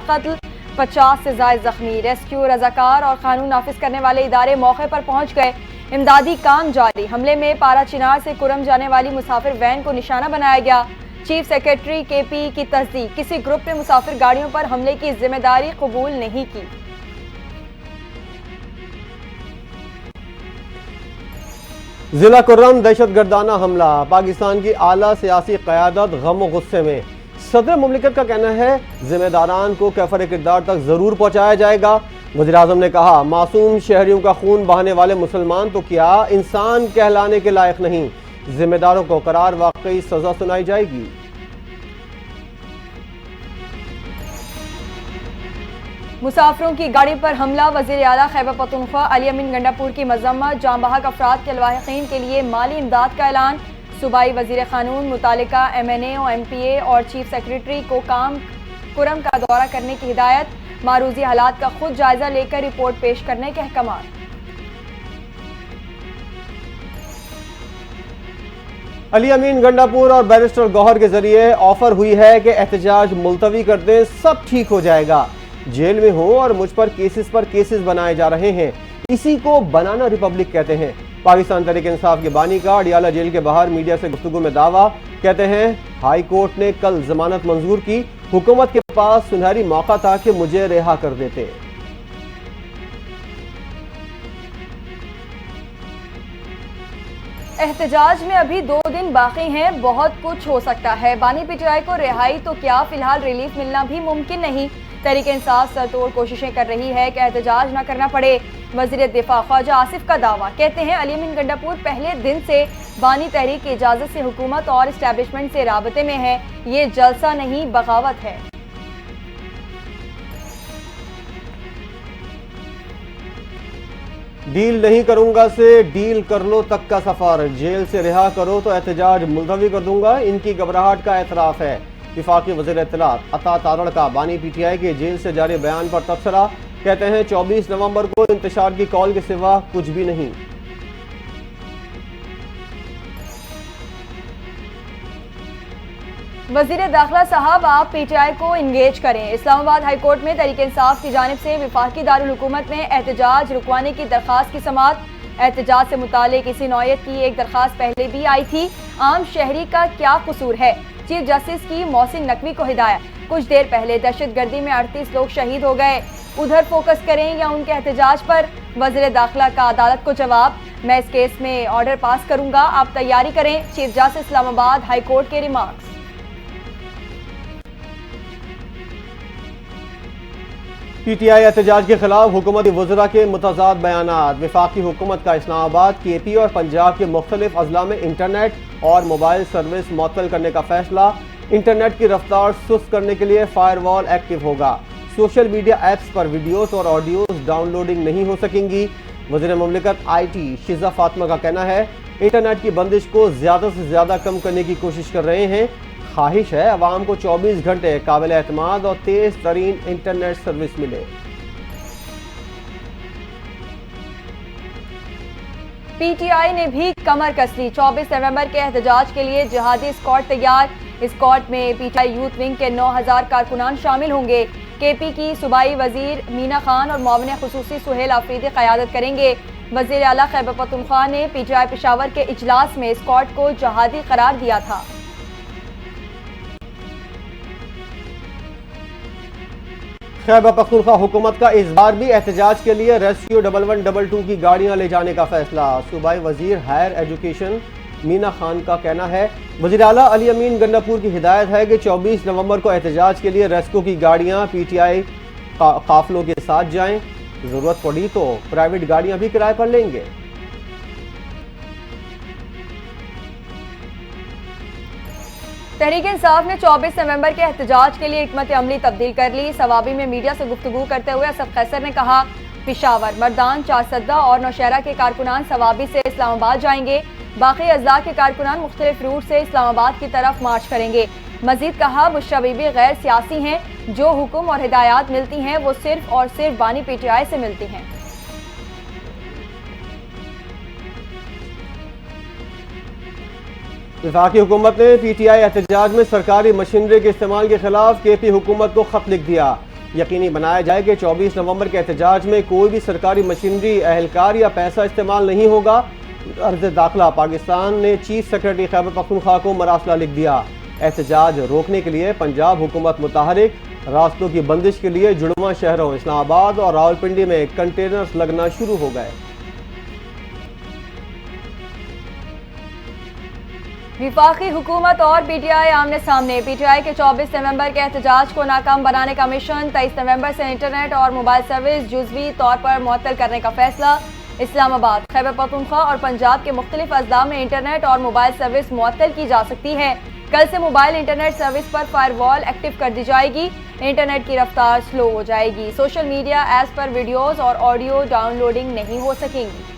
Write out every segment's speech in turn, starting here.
कत्ल, 50 से ज्यादा जख्मी। रेस्क्यू, रजाकार और कानून नाफिज करने वाले इदारे मौके पर पहुंच गए। इमदादी काम जारी। हमले में पारा चिनार से कुरम जाने वाली मुसाफिर वैन को निशाना बनाया गया। चीफ सेक्रेटरी केपी की तस्दीक, किसी ग्रुप ने मुसाफिर गाड़ियों पर हमले की जिम्मेदारी कबूल नहीं की। जिला कुर्रम दहशतगर्दाना हमला, पाकिस्तान की आला सियासी क़यादत गम गुस्से में। सदर मुमलिकत का कहना है जिम्मेदारान को कैफर किरदार तक जरूर पहुंचाया जाएगा। वज़ीर आज़म ने कहा मासूम शहरियों का खून बहाने वाले मुसलमान तो क्या इंसान कहलाने के लायक नहीं, जिम्मेदारों को करार वाकई सजा सुनाई जाएगी। मुसाफिरों की गाड़ी पर हमला, वज़ीर आला खैबर पख्तूनख्वा अली अमीन गंडापुर की मजम्मत। जाँ बहक अफराद के लवाहिकीन के लिए माली इमदाद का ऐलान। सूबाई वज़ीर क़ानून मुतालिका MNA और MPA और चीफ सेक्रेटरी को कुरम का दौरा करने की हिदायत। मारूजी हालात का खुद जायजा लेकर रिपोर्ट पेश करने के अहकाम। अली अमीन गंडापुर और बैरिस्टर गौहर के जरिए ऑफर हुई है कि एहतजाज मुलतवी कर दें, सब ठीक हो जाएगा। जेल में हूं और मुझ पर केसेस बनाए जा रहे हैं, इसी को बनाना रिपब्लिक कहते हैं। पाकिस्तान तहरीक इंसाफ के बानी का अडियाला जेल के बाहर मीडिया से गुफ्तगू में दावा, कहते हैं हाई कोर्ट ने कल जमानत मंजूर की, हुकूमत के पास सुनहरी मौका था कि मुझे रिहा कर देते। एहतजाज में अभी 2 दिन बाकी हैं, बहुत कुछ हो सकता है। बानी PTI को रिहाई तो क्या, फिलहाल रिलीफ मिलना भी मुमकिन नहीं। तहरीक इंसाफ सरतोड़ कोशिशें कर रही है कि एहतजाज न करना पड़े। वज़ीर दिफा ख्वाजा आसिफ का दावा, कहते हैं अली अमीन गंडापुर पहले दिन से बानी तहरीक की इजाज़त से हुकूमत और इस्टेब्लिशमेंट से राबते में है, ये जलसा नहीं बगावत है। डील नहीं करूंगा से डील कर लो तक का सफर, जेल से रिहा करो तो एहतजाज मुलतवी कर दूंगा, इनकी घबराहट का एतराफ है। विफाकी वज़ीर इत्तलात अता तारड़ का बानी PTI के जेल से जारी बयान पर तबसरा, कहते हैं 24 नवंबर को इंतशार की कॉल के सिवा कुछ भी नहीं। वज़ीर दाखिला साहब, आप PTI को इंगेज करें। इस्लामाबाद हाई कोर्ट में तहरीक इंसाफ की जानिब से विफाकी दारुल हुकूमत में एहतजाज रुकवाने की दरख्वास्त की समाअत। एहतजाज से मुतालिक इसी नौयत की एक दरख्वास्त पहले भी आई थी। आम शहरी का क्या कसूर है, चीफ जस्टिस की मोहसिन नकवी को हिदायत। कुछ देर पहले दहशतगर्दी में 38 लोग शहीद हो गए, उधर फोकस करें या उनके एहतजाज पर। वज़ीर दाखिला का अदालत को जवाब, मैं इस केस में ऑर्डर पास करूंगा, आप तैयारी करें। Chief justice Islamabad high court के रिमार्क्स। PTI एहतजाज के खिलाफ हुकूमती वज़रा के मुतज़ाद बयानात। वफाकी हुकूमत का इस्लामाबाद, KP और पंजाब के मुख्तलिफ अजला में इंटरनेट और मोबाइल सर्विस मुअत्तल करने का फैसला। इंटरनेट की रफ्तार सुस्त करने के लिए फायरवॉल एक्टिव होगा। सोशल मीडिया ऐप्स पर वीडियोस और ऑडियोज डाउनलोडिंग नहीं हो सकेंगी। वज़ीर मुमलिकत IT शिज़ा फातिमा का कहना है इंटरनेट की बंदिश को ज़्यादा से ज़्यादा कम करने की कोशिश कर रहे हैं। ख्वाहिश है अवाम को 24 घंटे काबिल एतमाद और तेज तरीन इंटरनेट सर्विस मिले। PTI ने भी कमर कस ली। 24 नवंबर के एहतजाज के लिए जिहादी स्क्वाड तैयार। स्क्वाड में PTI यूथ विंग के 9000 कारकुनान शामिल होंगे। KP की सूबाई वजीर मीना खान और मुआविन खुसूसी सुहेल आफरीदी क़यादत करेंगे। वज़ीर आला खैबर पख्तूनख्वा ने PTI पेशावर के इजलास में स्क्वाड को जिहादी करार दिया था। खैबर पख्तूनख्वा हुकूमत का इस बार भी एहतजाज के लिए रेस्क्यू 1112 की गाड़ियां ले जाने का फैसला। सूबाई वजीर हायर एजुकेशन मीना खान का कहना है वज़ीर आला अली अमीन गंडापुर की हिदायत है कि 24 नवंबर को एहतजाज के लिए रेस्क्यू की गाड़ियां PTI काफिलों के साथ जाएं, जरूरत पड़ी तो प्राइवेट गाड़ियां भी किराए पर लेंगे। तहरीक इंसाफ ने 24 नवंबर के एहतजाज के लिए हिकमत अमली तब्दील कर ली। सवाबी में मीडिया से गुफ्तगू करते हुए असद कैसर ने कहा पेशावर, मर्दान, चारसद्दा और नौशहरा के कारकुनान सवाबी से इस्लामाबाद जाएंगे। बाकी अजला के कारकुनान मुख्तलिफ रूट से इस्लामाबाद की तरफ मार्च करेंगे। मजीद कहा बुशरा बीबी गैर सियासी हैं, जो हुक्म और हिदायत मिलती हैं वो सिर्फ और सिर्फ बानी PTI से मिलती हैं। वफाकी हुकूमत ने PTI एहतजाज में सरकारी मशीनरी के इस्तेमाल के खिलाफ KP हुकूमत को खत लिख दिया। यकीनी बनाया जाए कि 24 नवंबर के एहतजाज में कोई भी सरकारी मशीनरी, अहलकार या पैसा इस्तेमाल नहीं होगा। अर्ज़ दाखिला पाकिस्तान ने चीफ सेक्रेटरी खैबर पख्तूनख्वा को मरासला लिख दिया। एहतजाज रोकने के लिए पंजाब हुकूमत मुतहरिक, रास्तों की बंदिश के लिए जुड़वा शहरों इस्लामाबाद और रावलपिंडी में कंटेनर्स लगना शुरू हो गए। विफाकी हुकूमत और पीटीआई आमने सामने। पीटीआई के 24 नवंबर के एहतजाज को नाकाम बनाने का मिशन। 23 नवंबर से इंटरनेट और मोबाइल सर्विस जुज़वी तौर पर मुअत्तल करने का फैसला। इस्लामाबाद, खैबर पख्तूनख्वा और पंजाब के मुख्तलिफ अजला में इंटरनेट और मोबाइल सर्विस मुअत्तल की जा सकती है। कल से मोबाइल इंटरनेट सर्विस पर फायरवॉल एक्टिव कर दी जाएगी। इंटरनेट की रफ्तार स्लो हो जाएगी। सोशल मीडिया ऐप्स पर वीडियोस और ऑडियो डाउनलोडिंग नहीं हो सकेंगी।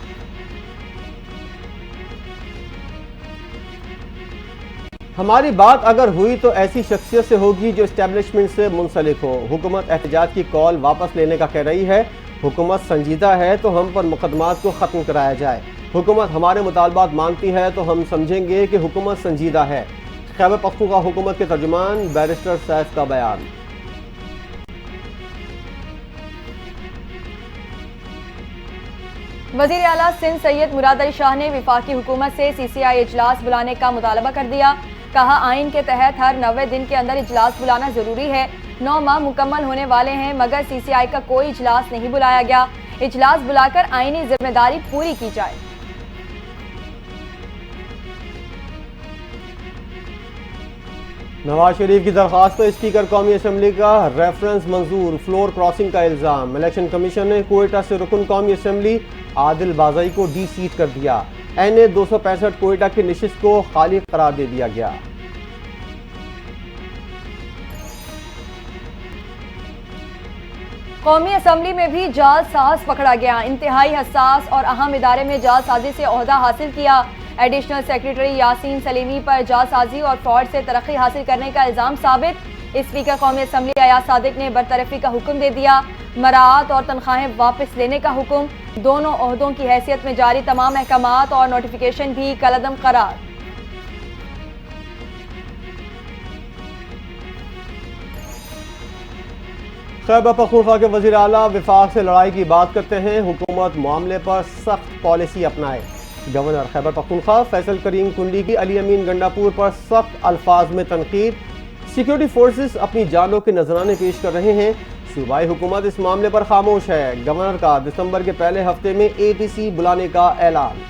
हमारी बात अगर हुई तो ऐसी शख्सियत से होगी जो इस्टेब्लिशमेंट से मुंसलिक हो। हुकूमत एहतजाज की कॉल वापस लेने का कह रही है। हुकूमत संजीदा है तो हम पर मुकदमात को ख़त्म कराया जाए। हुकूमत हमारे मुतालबात मानती है तो हम समझेंगे कि हुकूमत संजीदा है। खैबर पख्तूनख्वा हुकूमत के तर्जुमान बैरिस्टर सैफ का बयान। वज़ीर आला सिंध सैयद मुराद अली शाह ने विफाकी हुकूमत से CCI इजलास बुलाने का मुतालबा कर दिया। कहा, आइन के तहत हर 90 दिन के अंदर इजलास बुलाना जरूरी है। 9 माह मुकम्मल होने वाले हैं मगर CCI का कोई इजलास नहीं बुलाया गया। इजलास बुलाकर आइनी जिम्मेदारी पूरी की जाए। नवाज शरीफ की दरख्वास्त पर स्पीकर कौमी असम्बली का रेफरेंस मंजूर। फ्लोर क्रॉसिंग का इल्ज़ाम। इलेक्शन कमीशन ने कोयटा से रुकन कौमी असम्बली आदिल बाज़ई को डी सीट कर दिया। NA 265 कोयटा की नशिस्त को खाली करार दे दिया गया। कौमी असम्बली में भी जालसाज पकड़ा गया। इंतहाई हसास और अहम इदारे में जालसाजी से ओहदा हासिल किया। एडिशनल सेक्रेटरी यासीन सलीमी पर जालसाजी और फ्रॉड से तरक्की हासिल करने का इल्जाम साबित। स्पीकर कौमी असम्बली अयाज सादिक ने बरतरफी का हुक्म दे दिया। मराआत और तनख्वाहें वापस लेने का हुक्म। दोनों ओहदों की हैसियत में जारी तमाम अहकामात और नोटिफिकेशन भी कलअदम करार। खैबर पख्तूनख्वा के वज़ीर आला विफाक से लड़ाई की बात करते हैं। हुकूमत मामले पर सख्त पॉलिसी अपनाए। गवर्नर खैबर पख्तूनख्वा फैसल करीम कुंडी की अली अमीन गंडापुर पर सख्त अल्फाज में तनकीद। सिक्योरिटी फोर्सेस अपनी जानों के नजराने पेश कर रहे हैं। सूबाई हुकूमत इस मामले पर खामोश है। गवर्नर का दिसंबर के पहले हफ्ते में APC बुलाने का ऐलान।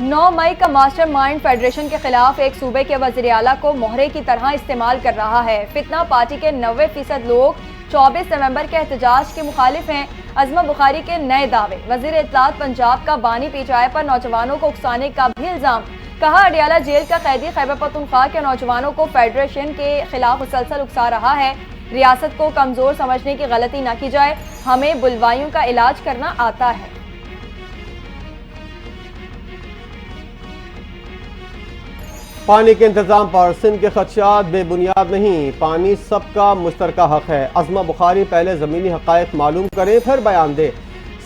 नौ मई का मास्टर माइंड फेडरेशन के खिलाफ एक सूबे के वज़ीर आला को मोहरे की तरह इस्तेमाल कर रहा है। फितना पार्टी के 90% लोग 24 नवंबर के एहतजाज के मुखालिफ हैं। अज़मा बुखारी के नए दावे। वज़ीर इत्तलात पंजाब का बानी पीचाई पर नौजवानों को उकसाने का भी इल्जाम। कहा, अडियाला जेल का कैदी खैबर पख्तूनख्वा के नौजवानों को फेडरेशन के खिलाफ मुसलसल उकसा रहा है। रियासत को कमजोर समझने की गलती न की जाए। हमें बुलवाइयों का इलाज करना आता है। पानी के इंतजाम पर सिंध के खदशात बेबुनियाद नहीं। पानी सबका मुश्तरका हक है। अज़मा बुखारी पहले ज़मीनी हक़ाइक़ मालूम करें फिर बयान दे।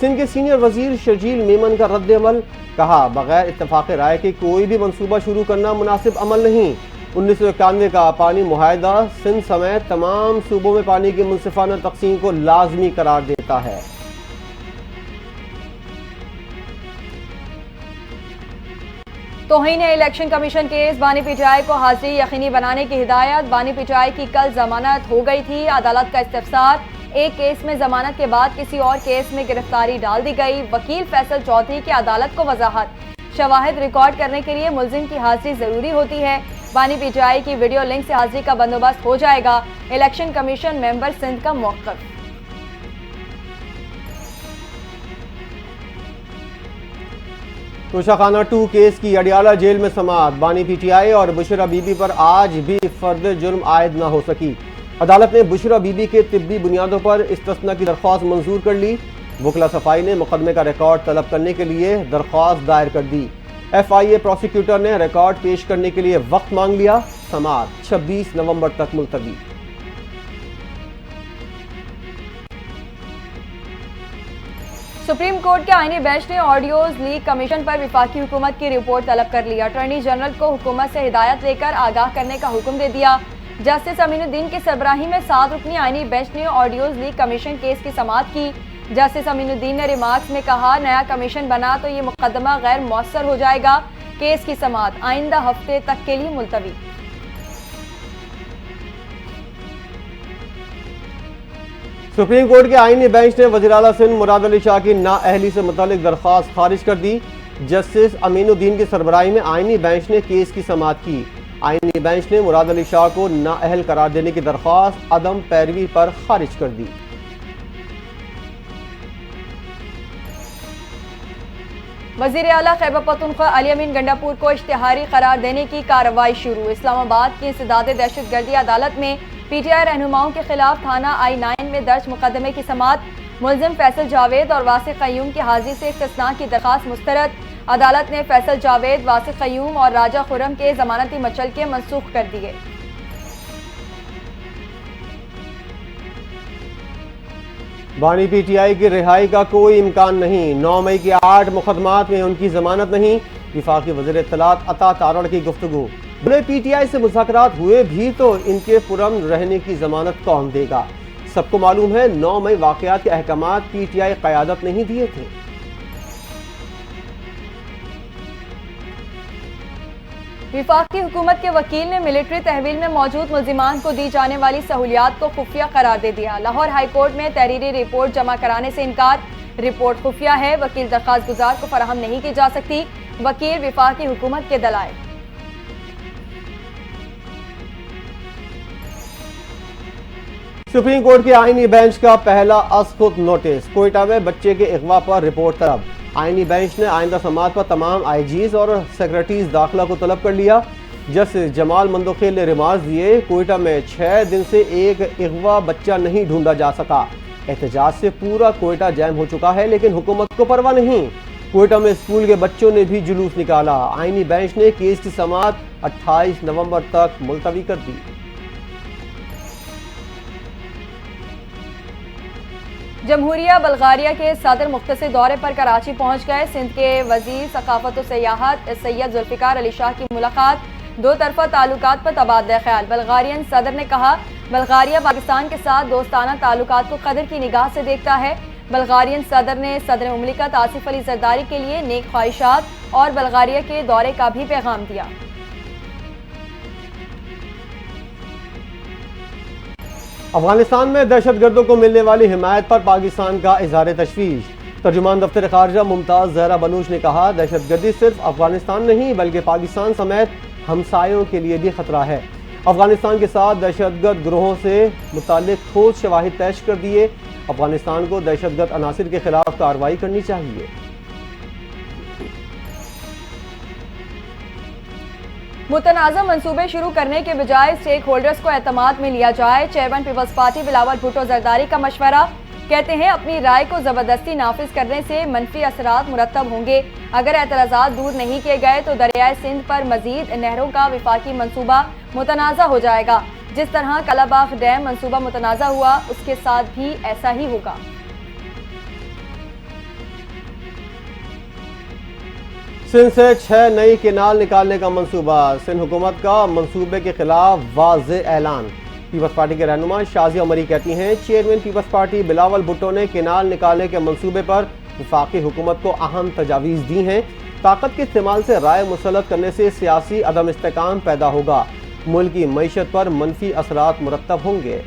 सिंध के सीनियर वजीर शर्जील मेमन का रद्द-ए-अमल। कहा, बगैर इत्तफाक़ राय के कोई भी मनसूबा शुरू करना मुनासिब अमल नहीं। 1991 का पानी मुआहदा सिंध समेत तमाम सूबों में पानी की मुनसिफाना तक़सीम को लाजमी करार देता है। तौहीन इलेक्शन कमीशन केस। बानी पीचाई को हाजिरी यकीनी बनाने की हिदायत। बानी पीचाई की कल जमानत हो गई थी। अदालत का इस्तिफसार। एक केस में जमानत के बाद किसी और केस में गिरफ्तारी डाल दी गई। वकील फैसल चौधरी की अदालत को वजाहत। शवाहिद रिकॉर्ड करने के लिए मुल्जिम की हाजिरी जरूरी होती है। बानी पीचाई की वीडियो लिंक से हाजिरी का बंदोबस्त हो जाएगा। इलेक्शन कमीशन मेंबर सिंध का मौक़िफ़। तोशाखाना 2 केस की अडियाला जेल में समाअत। बानी PTI और बुशरा बीबी पर आज भी फर्द जुर्म आयद न हो सकी। अदालत ने बुशरा बीबी के तिब्बी बुनियादों पर इस्तस्ना की दरख्वास्त मंजूर कर ली। वकला सफाई ने मुकदमे का रिकॉर्ड तलब करने के लिए दरख्वास्त दायर कर दी। FIA प्रोसिक्यूटर ने रिकॉर्ड पेश करने के लिए वक्त मांग लिया। समाअत 26 नवंबर तक मुलतवी। सुप्रीम कोर्ट के आईनी बेंच ने ऑडियोज लीक कमीशन पर विफाकी हुकूमत की रिपोर्ट तलब कर लिया। अटॉर्नी जनरल को हुकूमत से हिदायत लेकर आगाह करने का हुक्म दे दिया। जस्टिस अमीनुद्दीन की सरबराही में 7 रुकनी आईनी बेंच ने ऑडियोज लीक कमीशन केस की समाअत की। जस्टिस अमीनुद्दीन ने रिमार्क्स में कहा, नया कमीशन बना तो ये मुकदमा गैर मौसर हो जाएगा। केस की समाअत आइंदा हफ्ते तक के लिए मुलतवी। सुप्रीम कोर्ट के आईनी बेंच ने वज़ीर आला सिंध मुराद अली शाह की नाअहली से मुतालिक दरख्वास्त खारिज कर दी। जस्टिस अमीनुद्दीन की सरबराही में आईनी बेंच ने केस की समाअत की। आईनी बेंच ने मुराद अली शाह को नाअहल करार देने की दरख्वास्त अदम पैरवी पर खारिज कर दी। वज़ीर आला खैबर पख्तूनख्वा अली अमीन गंडापुर को इश्तिहारी करार देने की कार्रवाई शुरू। इस्लामाबाद की इंसदाद दहशतगर्दी अदालत में पीटीआई रहनुमाओं के खिलाफ थाना I-9 में दर्ज मुकदमे की समाअत। मुलजिम फैसल जावेद और वासिक क़य्यूम की हाजिरी से इस्तिस्ना की दरखास्त मुस्तरद। अदालत ने फैसल जावेद, वासिक क़य्यूम और राजा खुर्रम के जमानती मचलके मनसूख कर दिए। बानी पीटीआई की रिहाई का कोई इम्कान नहीं। 9 मई के 8 मुकदमात में उनकी जमानत नहीं। वफाकी वज़ीर इत्तलात अता तारड़ की गुफ्तगू। बोले पीटीआई से मुज़ाकरात हुए भी तो इनके पुरअमन रहने की जमानत कौन देगा। सबको मालूम है 9 मई वाक़यात के अहकामात पीटीआई क़यादत नहीं दिए थे। विफाकी हुकूमत के वकील ने मिलिट्री तहवील में मौजूद मुल्जिमान को दी जाने वाली सहूलियात को खुफिया करार दे दिया। लाहौर हाई कोर्ट में तहरीरी रिपोर्ट जमा कराने से इनकार। रिपोर्ट खुफिया है, वकील दरख्वास्त गुजार को फराहम नहीं की जा सकती। वकील विफाकी हुकूमत के दलाइल। सुप्रीम कोर्ट के आईनी बेंच का पहला अस्खुद नोटिस। कोयटा में बच्चे के अगवा पर रिपोर्ट तलब। आईनी बेंच ने आइंदा समाअत पर तमाम आईजीज और सेक्रेटरीज दाखिला को तलब कर लिया। जस्टिस जमाल मंदोखेल ने रिमार्क्स दिए, कोयटा में 6 दिन से एक अगवा बच्चा नहीं ढूंढा जा सका। एहतजाज से पूरा कोयटा जैम हो चुका है, लेकिन हुकूमत को परवाह नहीं। कोयटा में स्कूल के बच्चों ने भी जुलूस निकाला। आईनी बेंच ने केस की समाअत 28 नवंबर तक मुलतवी कर दी। जमहूरिया बल्गारिया के सदर मुख्तसर दौरे पर कराची पहुंच गए। सिंध के वजीर सकाफत और सियाहत सैयद जुल्फिकार अली शाह की मुलाकात। 2 तरफा ताल्लुकात पर तबादला ख्याल। बल्गारियन सदर ने कहा, बल्गारिया पाकिस्तान के साथ दोस्ताना ताल्लुकात को कदर की निगाह से देखता है। बल्गारियन सदर ने सदर मुमलिकत आसिफ अली जरदारी के लिए नेक ख्वाहिशात और बल्गारिया के दौरे का भी पैगाम दिया। अफगानिस्तान में दहशतगर्दों को मिलने वाली हिमायत पर पाकिस्तान का इजहार तशवीश। तर्जुमान दफ्तर खारजा मुमताज जहरा बलूच ने कहा, दहशतगर्दी सिर्फ अफगानिस्तान नहीं बल्कि पाकिस्तान समेत हमसायों के लिए भी खतरा है। अफगानिस्तान के साथ दहशतगर्द ग्रोहों से मुताल्लिक ठोस शवाहिद पेश कर दिए। अफगानिस्तान को दहशतगर्द अनासिर के खिलाफ कार्रवाई करनी चाहिए। मुतनाज़ा मंसूबे शुरू करने के बजाय स्टेक होल्डर्स को एतमाद में लिया जाए। Chairman People's Party Bilawal Bhutto Zardari का मशवरा। कहते हैं, अपनी राय को जबरदस्ती नाफिज करने से मनफी असरात मुरतब होंगे। अगर एतराज़ात दूर नहीं किए गए तो दरियाए सिंध पर मजीद नहरों का विफाकी मंसूबा मुतनाज़ा हो जाएगा। जिस तरह कलाबाग डैम मंसूबा मुतनाज़ा हुआ, उसके साथ भी ऐसा ही होगा। सिंध से 6 नई केनाल निकालने का मंसूबा। सिंध हुकूमत का मंसूबे के खिलाफ वाज़े ऐलान। पीपल्स पार्टी के रहनुमा शाजिया मरी कहती हैं, chairman People's Party Bilawal Bhutto ने केनाल निकालने के मंसूबे पर वफाकी हुकूमत को अहम तजावीज़ दी हैं। ताकत के इस्तेमाल से राय मुसल्लत करने से सियासी अदम इस्तेकाम पैदा होगा। मुल्क की मईशत पर मनफी असरात मुरतब होंगे।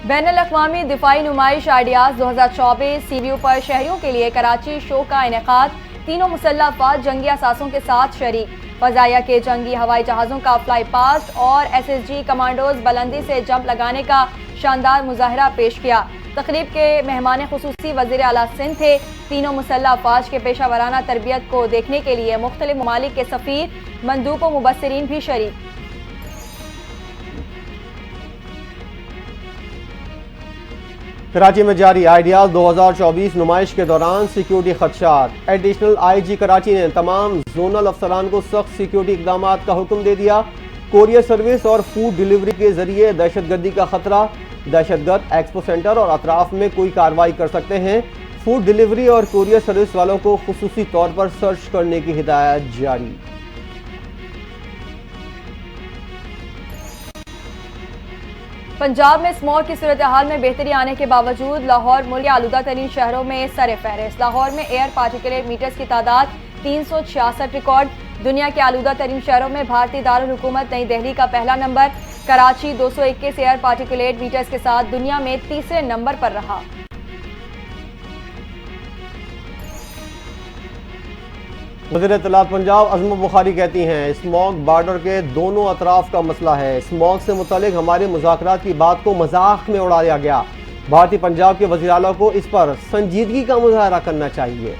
बैनुल-अक़वामी दिफाई नुमाइश आइडियाज़ 2024 CBO पर शहरियों के लिए कराची शो का इनेकाद। तीनों मुसल्लह अफ़वाज जंगी असासों के साथ शरीक। फ़ज़ाइया के जंगी हवाई जहाज़ों का फ्लाई पास्ट और SSG कमांडोज बुलंदी से जंप लगाने का शानदार मुजाहरा पेश किया। तकरीब के मेहमान खुसूसी वज़ीर आला सिंध थे। तीनों मुसल्लह अफ़वाज के पेशा वराना तरबियत को देखने के लिए मुख्तलिफ ममालिक के सफ़ीर, मंदूब व मुबस्सिरीन भी शरीक। कराची में जारी आइडियाज़ 2024 नुमाइश के दौरान सिक्योरिटी खदशात। एडिशनल IG कराची ने तमाम जोनल अफसरान को सख्त सिक्योरिटी इकदाम का हुक्म दे दिया। कोरियर सर्विस और फूड डिलीवरी के जरिए दहशतगर्दी का खतरा। दहशतगर्द एक्सपो सेंटर और अतराफ में कोई कार्रवाई कर सकते हैं। फूड डिलीवरी और कोरियर सर्विस वालों को खुसूसी तौर पर सर्च करने की हिदायत जारी। पंजाब में स्मॉग की सूरत हाल में बेहतरी आने के बावजूद लाहौर मुल्क के आलूदा तरीन शहरों में सर फहरिस्त। लाहौर में एयर पार्टिकुलेट मीटर्स की तादाद 366 रिकॉर्ड। दुनिया के आलूदा तरीन शहरों में भारतीय दारुल हुकूमत नई दिल्ली का पहला number. Karachi 221 air particulate meters के साथ दुनिया में तीसरे नंबर पर रहा। वज़ीर इत्तलात पंजाब अज़मा बुखारी कहती हैं, स्मॉग बॉर्डर के दोनों अतराफ का मसला है। स्मॉग से मुतालिक हमारे मुज़ाकरात की बात को मजाक में उड़ाया गया। भारतीय पंजाब के वज़ीर आला को इस पर संजीदगी का मुजाहरा करना चाहिए।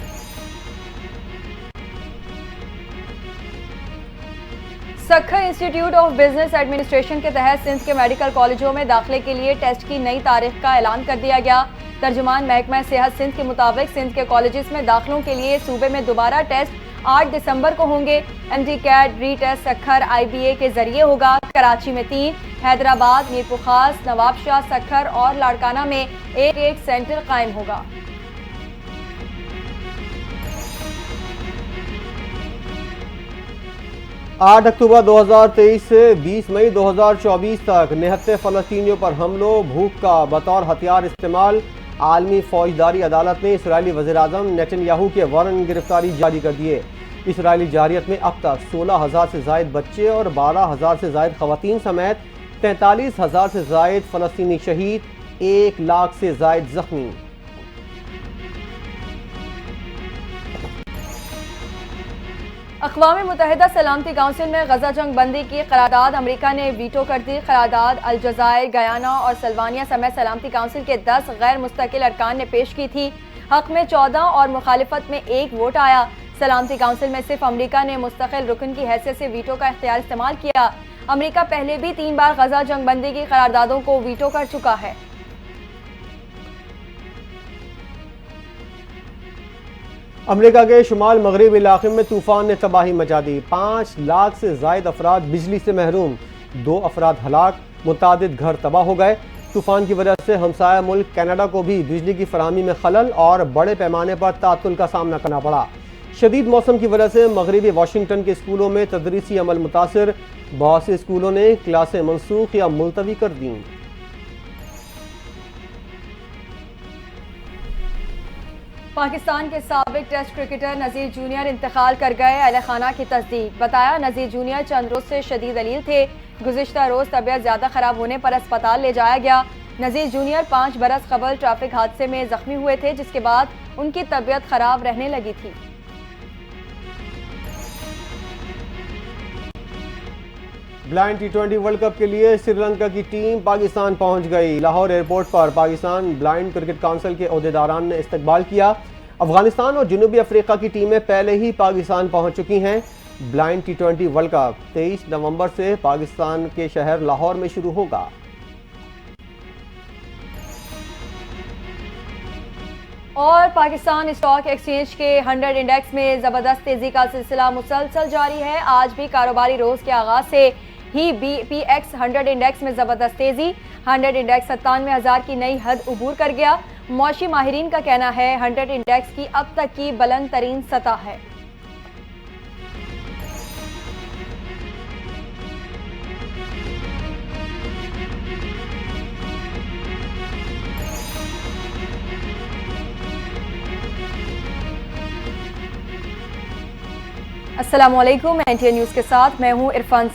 Sukkur institute of business administration के तहत सिंध के मेडिकल कॉलेजों में दाखिले के लिए टेस्ट की नई तारीख का ऐलान कर दिया गया। तर्जुमान महकमा सेहत सिंध के मुताबिक सिंध के कॉलेजेस में दाखिलों के लिए सूबे में दोबारा टेस्ट 8 दिसंबर को होंगे। MD कैट री टेस्ट सखर IBA के जरिए होगा। कराची में 3, हैदराबाद, मीरपुर खास, नवाबशाह, सखर और लाड़काना में एक सेंटर कायम होगा। आठ अक्टूबर 2023 से 20 मई 2024 तक 79 फ़लस्तीनियों पर हमलों, भूख का बतौर हथियार इस्तेमाल। आलमी फौजदारी अदालत ने इसराइली वज़ीर-ए-आज़म नेतन्याहू के वारंट गिरफ्तारी जारी कर दिए। इसराइली जारियत में अब तक 16,000 से ज़ायद बच्चे और 12,000 से ज़ायद ख़वातीन समेत 43,000 से ज़ायद फ़लस्तीनी शहीद, 1 लाख से ज़ायद ज़ख्मी। अक़वाम मुत्तहिदा सलामती काउंसिल में गजा जंग बंदी की करारदाद अमरीका ने वीटो कर दी। करारदाद अलजायर, गयाना और सल्वानिया समेत सलामती काउंसिल के 10 गैर मुस्तकिल अरकान ने पेश की थी। हक में 14 और मुखालिफत में 1 वोट आया। सलामती काउंसिल में सिर्फ अमरीका ने मुस्तकिल रुकन की हैसियत से वीटो का इख्तियार इस्तेमाल किया। अमरीका पहले भी 3 बार गजा जंग बंदी की करारदादों को वीटो कर चुका है। अमेरिका के शुमाल मगरबी इलाके में तूफान ने तबाही मचा दी। 5 लाख से ज़ायद अफराद बिजली से महरूम, 2 अफराद हलाक, मुतादिद घर तबाह हो गए। तूफान की वजह से हमसाया मुल्क कनाडा को भी बिजली की फराहमी में खलल और बड़े पैमाने पर तातुल का सामना करना पड़ा। शदीद मौसम की वजह से मगरबी वाशिंगटन के स्कूलों में तदरीसी अमल मुतासिर। बहुत से स्कूलों ने क्लासें मनसूख या मुलतवी कर दी। पाकिस्तान के साबिक टेस्ट क्रिकेटर नज़ीर जूनियर इंतकाल कर गए। अहले खाना की तस्दीक। बताया, नज़ीर जूनियर चंद रोज से शदीद अलील थे। गुज़िश्ता रोज तबीयत ज़्यादा ख़राब होने पर अस्पताल ले जाया गया। नज़ीर जूनियर 5 बरस कबल ट्रैफिक हादसे में जख्मी हुए थे, जिसके बाद उनकी तबीयत ख़राब रहने लगी थी। ब्लाइंड T20 वर्ल्ड कप के लिए श्रीलंका की टीम पाकिस्तान पहुंच गई। लाहौर एयरपोर्ट पर पाकिस्तान ब्लाइंड क्रिकेट काउंसिल के ओहदेदारान ने इस्तकबाल किया। अफगानिस्तान और जनूबी अफ्रीका की टीमें पहले ही पाकिस्तान पहुंच चुकी हैं। ब्लाइंड T20 वर्ल्ड कप 23 नवंबर से पाकिस्तान के शहर लाहौर में शुरू होगा। और पाकिस्तान स्टॉक एक्सचेंज के 100 इंडेक्स में ज़बरदस्त तेज़ी का सिलसिला मुसलसल जारी है। आज भी कारोबारी रोज़ के आगाज़ से ही BPX 100 इंडेक्स में ज़बरदस्त तेज़ी। 100 इंडेक्स 97,000 की नई हद उबूर कर गया। मौशी माहिरीन का कहना है 100 इंडेक्स की अब तक की बुलंद तरीन सतह है। अस्सलामुअलैकुम, NTA न्यूज़ के साथ मैं हूँ इरफान।